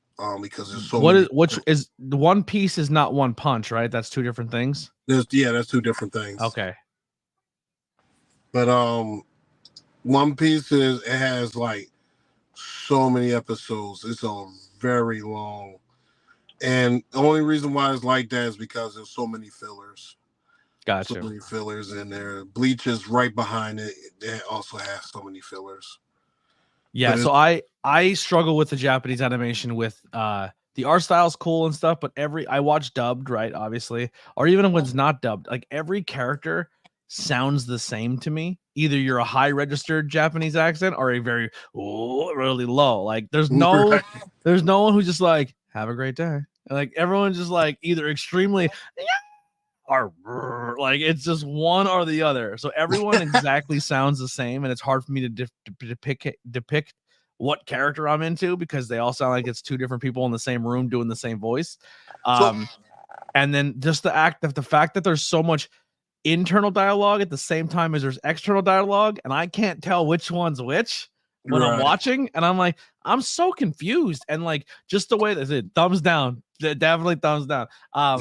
Because there's so which is the One Piece is not One Punch, right? That's 2 different things. That's 2 different things. Okay. But One Piece it has like so many episodes. It's a very long, and the only reason why it's like that is because there's so many fillers. Gotcha. So many fillers in there. Bleach is right behind it. It also has so many fillers. Yeah, so I struggle with the Japanese animation with the art style's cool and stuff, but I watch dubbed, right? Obviously, or even when it's not dubbed, like every character sounds the same to me. Either you're a high registered Japanese accent or a very really low. Like there's no one who's just like, have a great day. Like everyone's just like either extremely or like it's just one or the other. So everyone exactly sounds the same, and it's hard for me to depict what character I'm into because they all sound like it's 2 different people in the same room doing the same voice. And then just the fact that there's so much internal dialogue at the same time as there's external dialogue, and I can't tell which one's which when I'm watching, and I'm like, I'm so confused. And like just the way that's it, thumbs down, definitely thumbs down.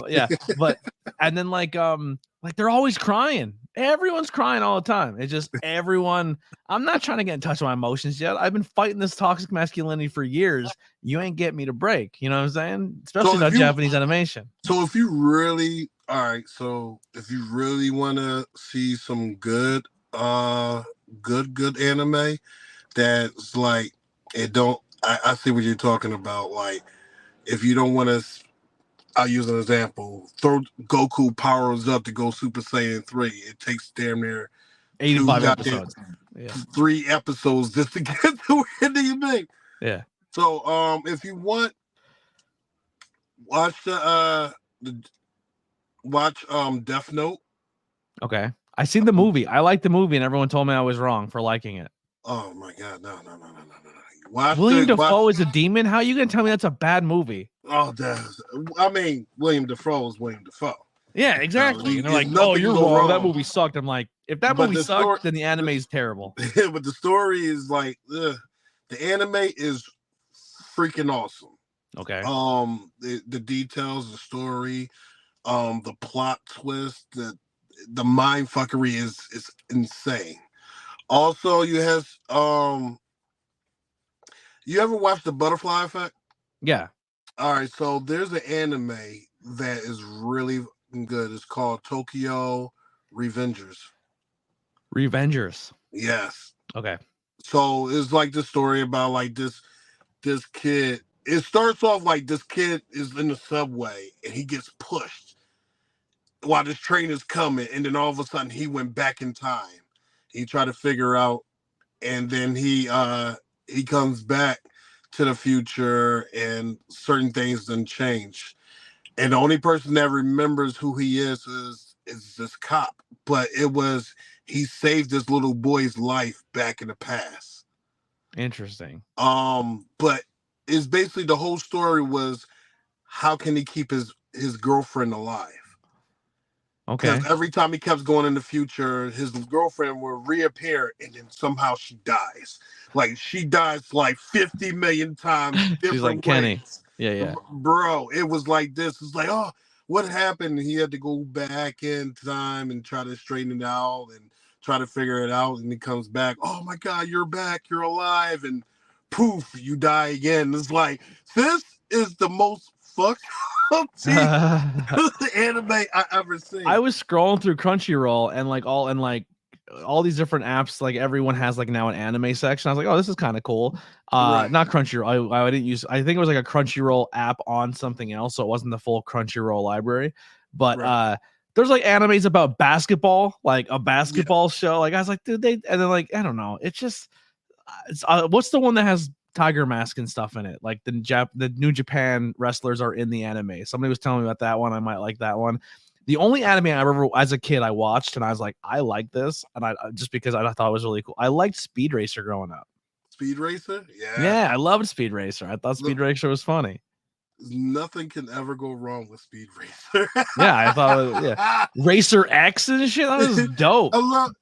Yeah, but and then like they're always crying. Everyone's crying all the time. It's just everyone. I'm not trying to get in touch with my emotions yet. I've been fighting this toxic masculinity for years. You ain't get me to break. You know what I'm saying? Especially not Japanese animation. So if you really if you really want to see some good anime that's like I see what you're talking about. Like if you don't want to, I'll use an example. Throw Goku powers up to go Super Saiyan 3. It takes damn near 85 episodes. 3 episodes just to get to where do you think? Yeah. So if you want, watch Death Note. Okay. I seen the movie. I liked the movie, and everyone told me I was wrong for liking it. Oh my god, no. William Dafoe is a demon? How are you gonna tell me that's a bad movie? William Dafoe is William Dafoe. Yeah, exactly. And they're like, There's "Oh, nothing you're can go wrong. That wrong. movie sucked." I'm like, if that But movie the sucked, story- then the anime is terrible. But the story is like, the anime is freaking awesome. Okay. The details, the story, the plot twist, the mind fuckery is insane. Also, you ever watched The Butterfly Effect? Yeah. All right, so there's an anime that is really good. It's called Tokyo Revengers. Revengers. Yes. Okay. So it's like the story about like this kid. It starts off like this kid is in the subway and he gets pushed while this train is coming, and then all of a sudden he went back in time. He tried to figure out, and then he comes back to the future, and certain things done change. And the only person that remembers who he is this cop. But he saved this little boy's life back in the past. Interesting. But it's basically the whole story was how can he keep his girlfriend alive? Okay. Because every time he kept going in the future, his girlfriend will reappear, and then somehow she dies. Like she dies like 50 million times. She's like Kenny. Ways. Yeah. Bro, it was like this. It's like, oh, what happened? He had to go back in time and try to straighten it out and try to figure it out. And he comes back. Oh my God, you're back. You're alive. And poof, you die again. It's like, this is the most fucked up anime I ever seen. I was scrolling through Crunchyroll and all these different apps, like everyone has like now an anime section. I was like, oh, this is kind of cool. Right. Not Crunchyroll. I didn't use. I think it was like a Crunchyroll app on something else, so it wasn't the full Crunchyroll library. But Right. There's like animes about basketball, like a basketball show. Like I was like, dude, and then like I don't know. It's just, what's the one that has Tiger Mask and stuff in it? Like the New Japan wrestlers are in the anime. Somebody was telling me about that one. I might like that one. The only anime I ever, as a kid, I watched and I was like, I like this, and I just because I thought it was really cool. I liked Speed Racer growing up. Speed Racer? Yeah, I loved Speed Racer. I thought Speed Racer was funny. Nothing can ever go wrong with Speed Racer. Yeah, I thought Racer X and shit. That was dope.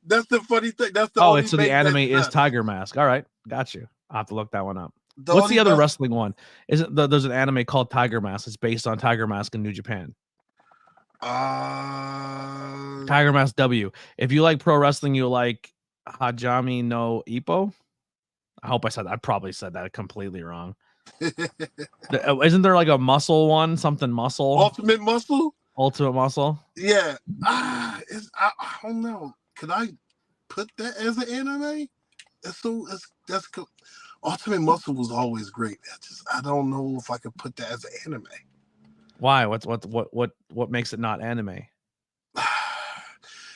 That's the funny thing. That's the it's so the anime is Tiger Mask. All right, got you. I'll have to look that one up. What's the other wrestling one? There's an anime called Tiger Mask. It's based on Tiger Mask in New Japan. Tiger Mask W. If you like pro wrestling, you like Hajime no Ippo. I hope I probably said that completely wrong. Isn't there like a muscle one? Something muscle? Ultimate Muscle? Ultimate Muscle? Yeah. I don't know. Could I put that as an anime? That's cool. Ultimate Muscle was always great. I don't know if I could put that as an anime. Why? What makes it not anime?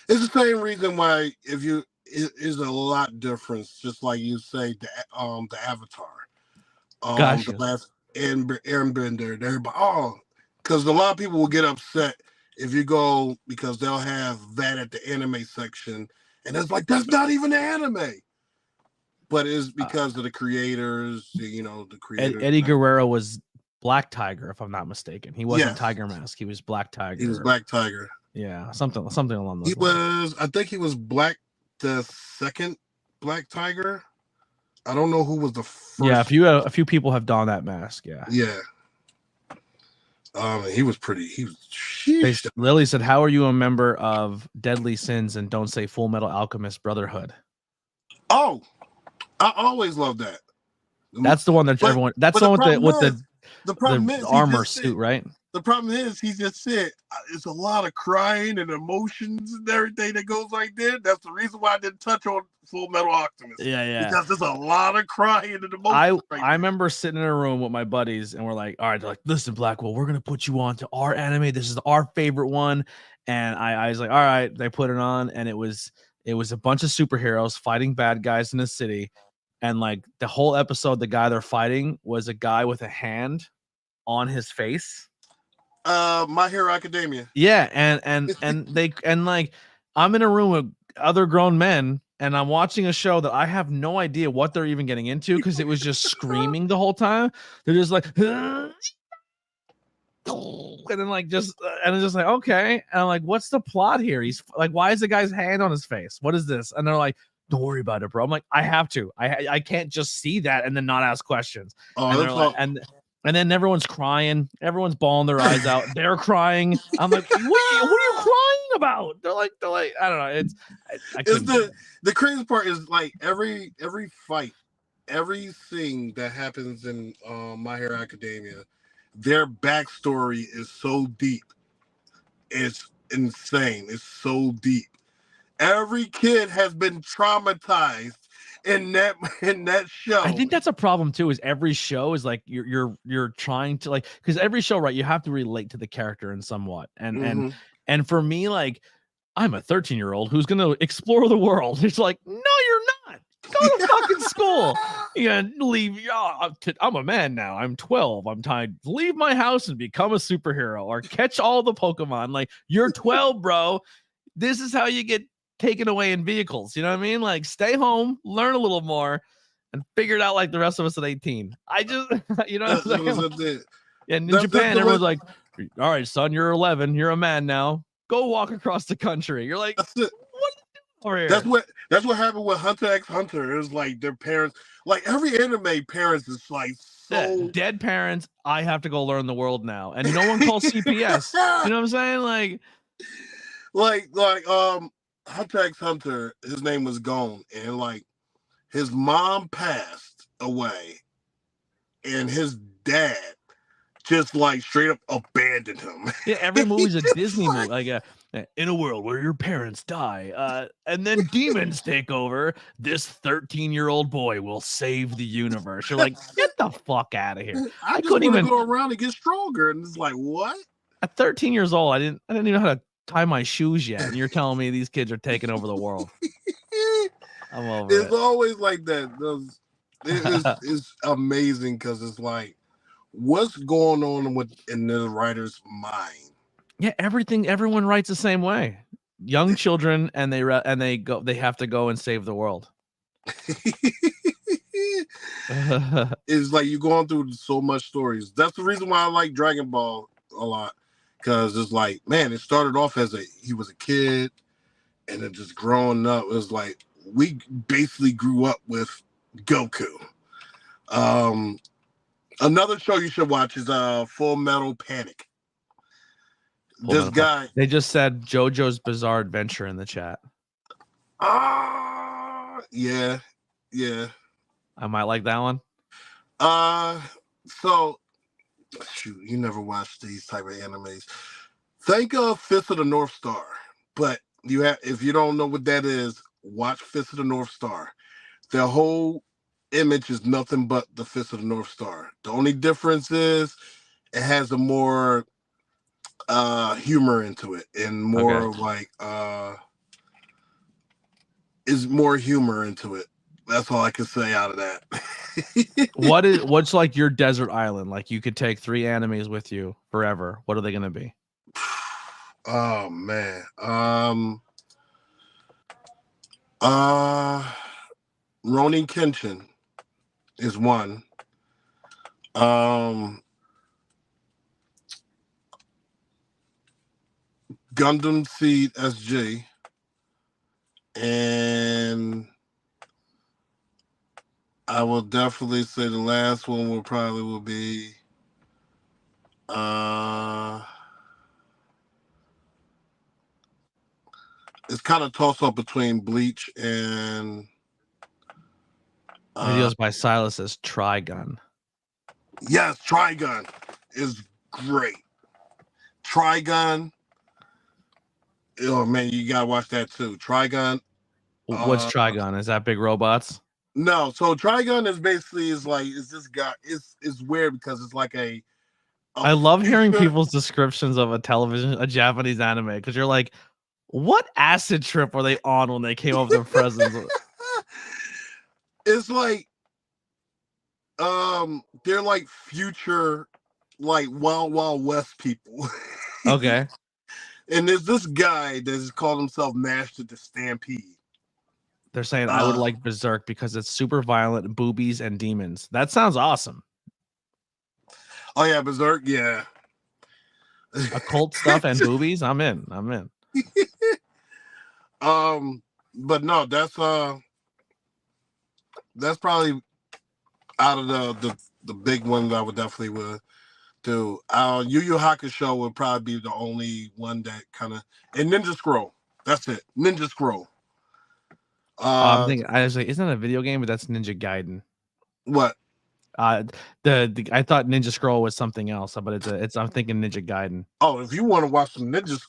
It's the same reason why it is a lot difference. Just like you say, the Avatar, Gotcha. the last Airbender, everybody. Because a lot of people will get upset if you go because they'll have that at the anime section, and it's like that's not even an anime. But it's because of the creators, the creators. Eddie Guerrero was Black Tiger, if I'm not mistaken. He wasn't Tiger Mask. He was Black Tiger. He was Black Tiger. Yeah, something along those lines. I think he was the second Black Tiger. I don't know who was the first. Yeah, a few people have donned that mask. Yeah. Yeah. He was pretty. Lily said, "How are you a member of Deadly Sins and don't say Full Metal Alchemist Brotherhood?" Oh, I always love that. That's the one that everyone. That's the one with the armor suit, right? The problem is, he just said it's a lot of crying and emotions and everything that goes right there. That's the reason why I didn't touch on Full Metal Alchemist. Yeah. Because there's a lot of crying and emotions. I remember sitting in a room with my buddies and we're like, all right, they're like, listen, Blackwell, we're gonna put you on to our anime. This is our favorite one. And I was like, all right. They put it on, and it was a bunch of superheroes fighting bad guys in a city. And like the whole episode, the guy they're fighting was a guy with a hand on his face. My Hero Academia. Yeah, and like I'm in a room with other grown men and I'm watching a show that I have no idea what they're even getting into because it was just screaming the whole time. They're just like and then like just and it's just like okay, and I'm like, what's the plot here? He's like, why is the guy's hand on his face? What is this? And they're like, don't worry about it, bro. I'm like, I have to. I can't just see that and then not ask questions. Oh, And they're like, and then everyone's crying. Everyone's bawling their eyes out. They're crying. I'm like, what are you crying about? They're like, I don't know. It's the crazy part is like every fight, everything that happens in My Hero Academia, their backstory is so deep. It's insane. It's so deep. Every kid has been traumatized in that show. I think that's a problem too. Is every show is like you're trying to like, because every show, right? You have to relate to the character in somewhat, and for me, like, I'm a 13-year-old who's gonna explore the world. It's like, no, you're not. Go to fucking school. Yeah, leave. I'm a man now. I'm 12. I'm time to leave my house and become a superhero or catch all the Pokemon. Like, you're 12, bro. This is how you get taken away in vehicles. You know what I mean? Like, stay home, learn a little more, and figure it out like the rest of us at 18. I just, you know what I'm saying? And in Japan, everyone's like, all right, son, you're 11. You're a man now. Go walk across the country. You're like, that's it. What are you doing over here? That's what happened with Hunter x Hunter. It was like their parents, like every anime parents is like so dead parents. I have to go learn the world now. And no one calls CPS. You know what I'm saying? Like Hunter x Hunter, his name was Gon, and like his mom passed away, and his dad just like straight up abandoned him. Yeah, every movie's a Disney movie. Like, in a world where your parents die, and then demons take over, this 13-year-old boy will save the universe. You're like, get the fuck out of here! I couldn't even go around and get stronger, and it's like, what? At 13 years old, I didn't even know how to tie my shoes yet, and you're telling me these kids are taking over the world. I'm over It's always like that. It's amazing because it's like, what's going on in the writer's mind? Yeah, everyone writes the same way. Young children, and they have to go and save the world. It's like you're going through so much stories. That's the reason why I like Dragon Ball a lot. Because it's like, man, it started off as he was a kid, and then just growing up, it was like we basically grew up with Goku. Another show you should watch is Full Metal Panic. They just said JoJo's Bizarre Adventure in the chat. Yeah. I might like that one. So shoot, you never watched these type of animes. Think of Fist of the North Star, but if you don't know what that is, watch Fist of the North Star. The whole image is nothing but the Fist of the North Star. The only difference is it has a more humor into it, and more is more humor into it. That's all I can say out of that. What's like your desert island? Like, you could take 3 animes with you forever. What are they gonna be? Oh man. Ronin Kenshin is one. Gundam Seed SG, and I will definitely say the last one will be it's kind of toss up between Bleach and Videos by Silas says Trigun. Yes, Trigun is great. Trigun. Oh man, you gotta watch that too. Trigun. What's Trigun? Is that big robots? No, so Trigun is basically is this guy. It's weird because it's like a I love hearing people's descriptions of a Japanese anime, because you're like, what acid trip were they on when they came up with their presents? It's like they're like future, like Wild Wild West people. Okay. And there's this guy that's called himself Master the Stampede. They're saying I would like Berserk because it's super violent, boobies, and demons. That sounds awesome. Oh yeah, Berserk, yeah. Occult stuff and boobies. I'm in. But no, that's probably out of the big ones I would definitely would do. Yu Yu Hakusho would probably be the only one that kind of, and Ninja Scroll. That's it. Ninja Scroll. I'm thinking, isn't that a video game? But that's Ninja Gaiden. What? I thought Ninja Scroll was something else, but it's I'm thinking Ninja Gaiden. Oh, if you want to watch some Ninja,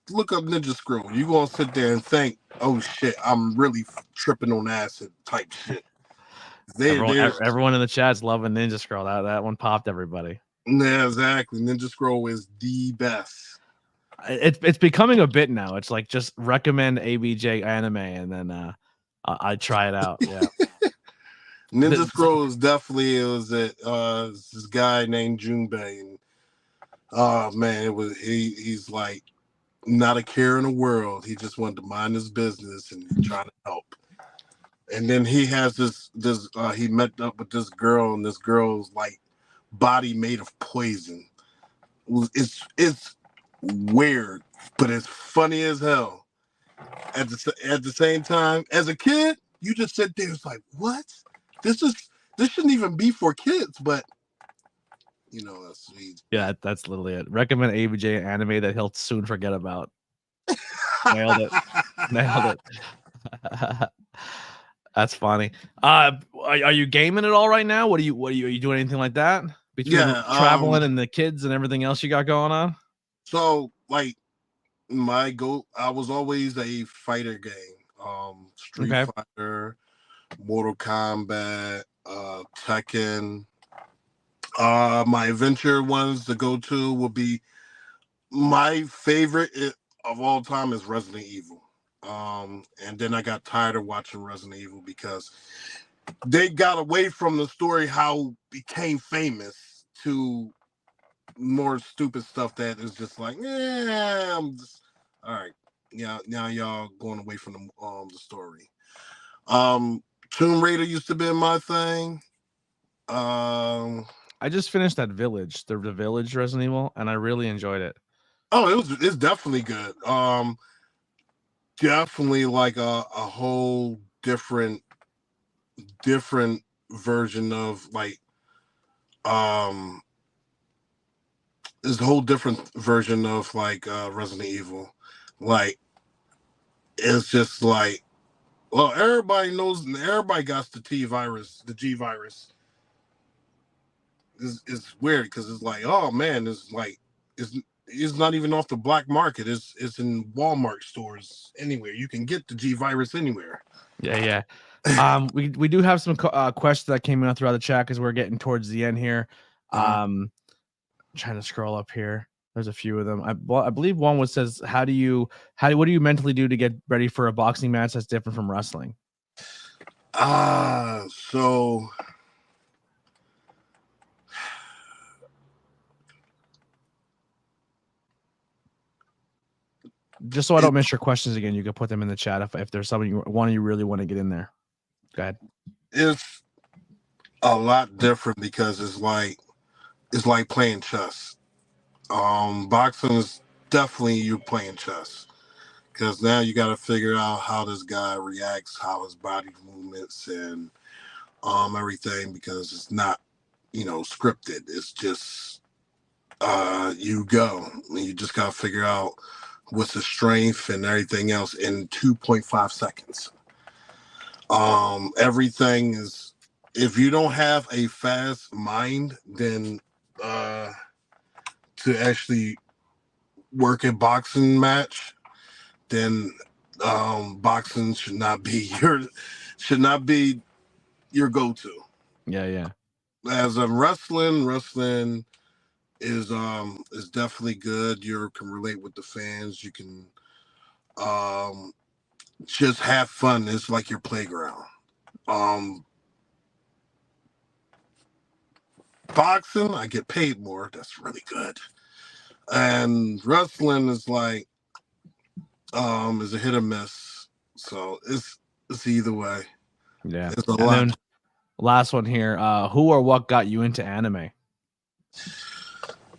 look up Ninja Scroll. You're gonna sit there and think, oh shit, I'm really tripping on acid type shit. Everyone in the chat's loving Ninja Scroll. That one popped everybody. Yeah, exactly. Ninja Scroll is the best. It's becoming a bit now. It's like just recommend ABJ anime and then I try it out. Yeah. Ninja Scroll is definitely this guy named Junbei, and oh man, he's like not a care in the world. He just wanted to mind his business and try to help. And then he has he met up with this girl, and this girl's like body made of poison. It's weird, but it's funny as hell. At the same time, as a kid, you just sit there, it's like, what? This shouldn't even be for kids, but that's sweet. Yeah, that's literally it. Recommend ABJ anime that he'll soon forget about. Nailed it. That's funny. Are you gaming at all right now? Are you doing anything like that? Between traveling and the kids and everything else you got going on? So like my goal, I was always a fighter game. Street Fighter, Mortal Kombat, Tekken. My adventure ones to go to will be my favorite of all time is Resident Evil. And then I got tired of watching Resident Evil because they got away from the story how it became famous to more stupid stuff that is just like, I'm just all right. Yeah, now y'all going away from the story. Tomb Raider used to be my thing. I just finished that Village, the Village Resident Evil, and I really enjoyed it. Oh, it's definitely good. Definitely like a whole different version of like this whole different version of like Resident Evil. Like it's just like, well, everybody knows, everybody got the G virus. It's weird because it's like, oh man, it's like it's not even off the black market. It's in Walmart stores anywhere. You can get the G virus anywhere. Yeah. We do have some questions that came in throughout the chat because we're getting towards the end here. I'm trying to scroll up here. There's a few of them. I believe one says, what do you mentally do to get ready for a boxing match that's different from wrestling? So just so I don't miss your questions again, you can put them in the chat if there's something you really want to get in there. Go ahead. It's a lot different because it's like playing chess. Boxing is definitely you playing chess because now you got to figure out how this guy reacts, how his body movements and everything, because it's not scripted. It's just you go and you just got to figure out what's the strength and everything else in 2.5 seconds. Everything is, if you don't have a fast mind, then to actually work a boxing match, then boxing should not be your go-to. Yeah. As a wrestling is definitely good. You can relate with the fans. You can just have fun. It's like your playground. Boxing, I get paid more. That's really good. And wrestling is like is a hit or miss. So it's either way. Yeah. It's a lot. Then last one here. Who or what got you into anime?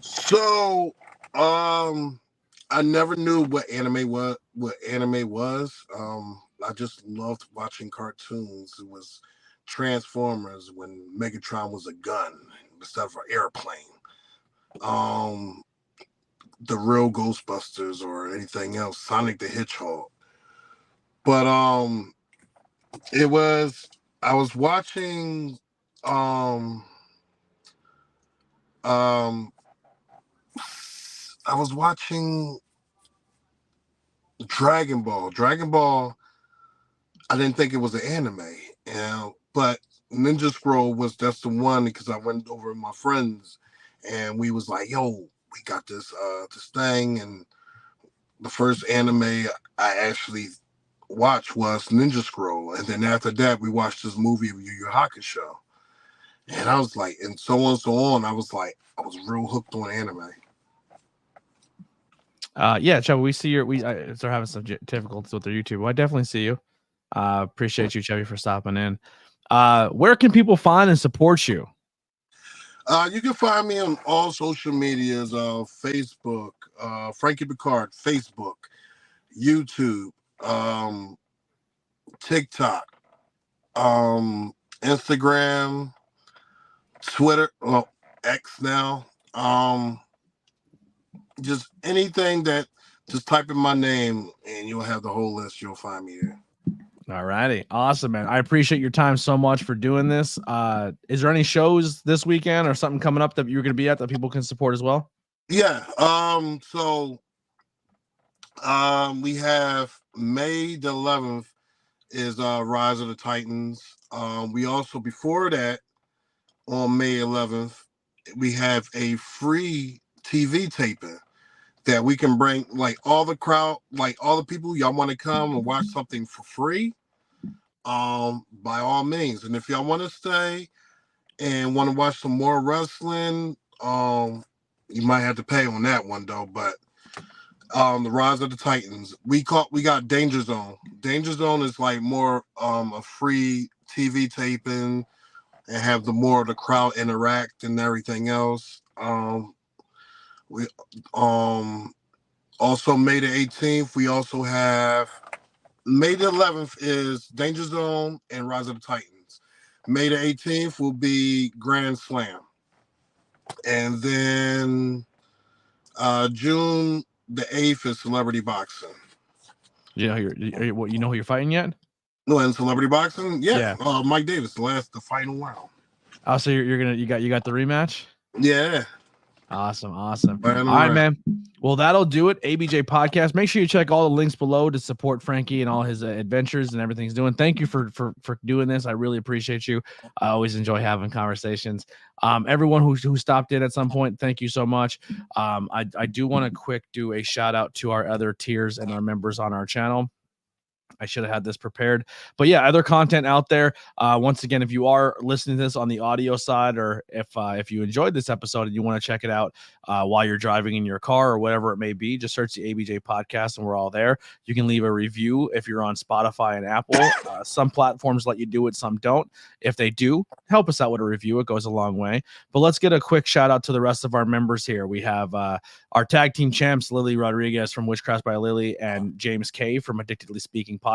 So I never knew what anime was. I just loved watching cartoons. It was Transformers when Megatron was a gun instead of an airplane. The real Ghostbusters or anything else, Sonic the Hedgehog. But I was watching Dragon Ball. Dragon Ball, I didn't think it was an anime, but Ninja Scroll that's the one, because I went over with my friends and we was like, yo, we got this thing, and the first anime I actually watched was Ninja Scroll, and then after that we watched this movie Yu Yu Hakusho, and I was like, and so on and so on. I was real hooked on anime. Yeah, Chubby, we see they're having some difficulties with their YouTube. Well, I definitely see you. Appreciate you, Chubby, for stopping in. Where can people find and support you? You can find me on all social medias, Facebook, Frankie Pickard, Facebook, YouTube, TikTok, Instagram, Twitter, well, X now. Just anything just type in my name and you'll have the whole list. You'll find me there. All righty. Awesome, man. I appreciate your time so much for doing this. Is there any shows this weekend or something coming up that you're going to be at that people can support as well? Yeah. So we have May the 11th is Rise of the Titans. We also, before that, on May 11th, we have a free TV taping that we can bring, like all the crowd, like all the people, y'all want to come and watch something for free, by all means. And if y'all want to stay and want to watch some more wrestling, you might have to pay on that one though. But the Rise of the Titans, we got Danger Zone. Danger Zone is like more a free TV taping and have the more of the crowd interact and everything else. We also May the 18th, we also have May the 11th is Danger Zone and Rise of the Titans. May the 18th will be Grand Slam. And then June the 8th is Celebrity Boxing. Yeah, you know who you're fighting yet? No, in Celebrity Boxing? Yeah. Mike Davis, the final round. Oh, so you got the rematch? Yeah. Awesome. All right, man. Well, that'll do it. ABJ Podcast. Make sure you check all the links below to support Frankie and all his adventures and everything he's doing. Thank you for doing this. I really appreciate you. I always enjoy having conversations. Everyone who stopped in at some point, thank you so much. I do want to do a shout out to our other tiers and our members on our channel. I should have had this prepared, but yeah, other content out there. Once again, if you are listening to this on the audio side, or if you enjoyed this episode and you want to check it out while you're driving in your car or whatever it may be, just search the ABJ Podcast and we're all there. You can leave a review if you're on Spotify and Apple. Some platforms let you do it, some don't. If they do, help us out with a review. It goes a long way. But let's get a quick shout out to the rest of our members here. We have our tag team champs, Lily Rodriguez from Witchcraft by Lily and James K from Addictedly Speaking Podcast.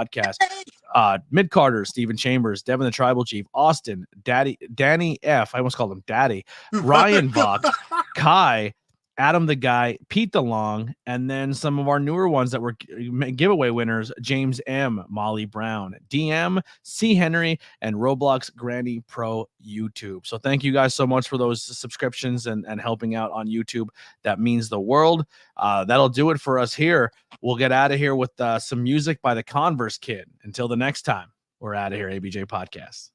Mid Carter, Stephen Chambers, Devin the Tribal Chief, Austin, Danny F. I almost called him Daddy, Ryan Vox, Kai, Adam the Guy, Pete DeLong, and then some of our newer ones that were giveaway winners: James M, Molly Brown, DM, C Henry, and Roblox Granny Pro YouTube. So thank you guys so much for those subscriptions and helping out on YouTube. That means the world. That'll do it for us here. We'll get out of here with some music by the Converse Kid. Until the next time, we're out of here, ABJ Podcast.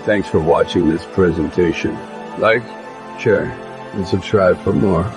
Thanks for watching this presentation. Like, share, and subscribe for more.